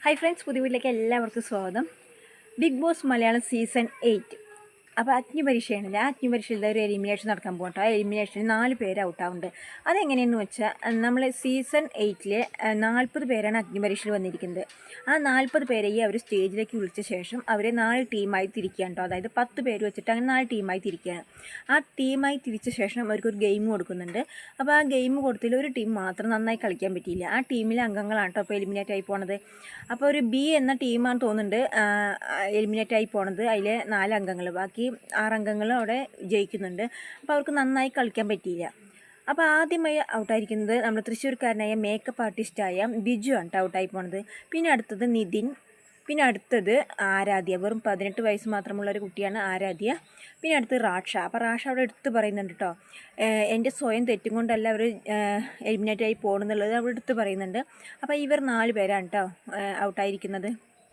Hi friends, പുതിയ വീട്ടിലേക്ക് എല്ലാവർക്കും സ്വാഗതം. Bigg Boss Malayalam season 8. അപ്പോൾ അഗ്നിപരീക്ഷയാണല്ലേ, ആ അഗ്നിപരീക്ഷയിൽ ഒരു എലിമിനേഷൻ നടക്കാൻ പോകട്ടോ. ആ എലിമിനേഷനിൽ 4 പേര് ഔട്ടാവുന്നുണ്ട്. അതെങ്ങനെയെന്ന് വെച്ചാൽ നമ്മൾ സീസൺ 8 40 പേരാണ് അഗ്നിപരീക്ഷയിൽ വന്നിരിക്കുന്നത്. ആ 40 പേരെയും അവർ സ്റ്റേജിലേക്ക് വിളിച്ച ശേഷം അവരെ 4 ടീമായി തിരിക്കുകയാണ് കേട്ടോ. അതായത് 10 പേര് വെച്ചിട്ട് അങ്ങനെ 4 ടീമായി തിരിക്കുകയാണ്. ആ ടീമായി തിരിച്ച ശേഷം അവർക്കൊരു ഗെയിം കൊടുക്കുന്നുണ്ട്. അപ്പോൾ ആ ഗെയിം കൊടുത്തതിൽ ഒരു ടീം മാത്രം നന്നായി കളിക്കാൻ പറ്റിയില്ല. ആ ടീമിലെ അംഗങ്ങളാണ് കേട്ടോ അപ്പോൾ എലിമിനേറ്റ് ആയി പോണത്. അപ്പോൾ ഒരു ബി എന്ന ടീമാണ് തോന്നുന്നുണ്ട് എലിമിനേറ്റ് ആയി പോണത്. അതിൽ 4 അംഗങ്ങൾ, ബാക്കി 6 അംഗങ്ങൾ അവിടെ ജയിക്കുന്നുണ്ട്. അപ്പോൾ അവർക്ക് നന്നായി കളിക്കാൻ പറ്റിയില്ല. അപ്പോൾ ആദ്യമായി ഔട്ടായിരിക്കുന്നത് നമ്മുടെ തൃശ്ശൂർക്കാരനായ മേക്കപ്പ് ആർട്ടിസ്റ്റായ ബിജു ആണ് ഔട്ടായി പോണത്. പിന്നെ അടുത്തത് നിതിൻ, പിന്നെ അടുത്തത് ആരാധ്യ. വെറും 18 വയസ്സ് മാത്രമുള്ള ഒരു കുട്ടിയാണ് ആരാധ്യ. പിന്നെ അടുത്ത് റാഷ. അപ്പോൾ റാഷ അവിടെ എടുത്ത് പറയുന്നുണ്ട് കേട്ടോ, എൻ്റെ സ്വയം തെറ്റും കൊണ്ടല്ല അവർ എലിമിനേറ്റ് ആയി പോകണമെന്നുള്ളത് അവിടെ എടുത്ത് പറയുന്നുണ്ട്. അപ്പോൾ ഇവർ 4 പേരാണ് കേട്ടോ ഔട്ടായിരിക്കുന്നത്.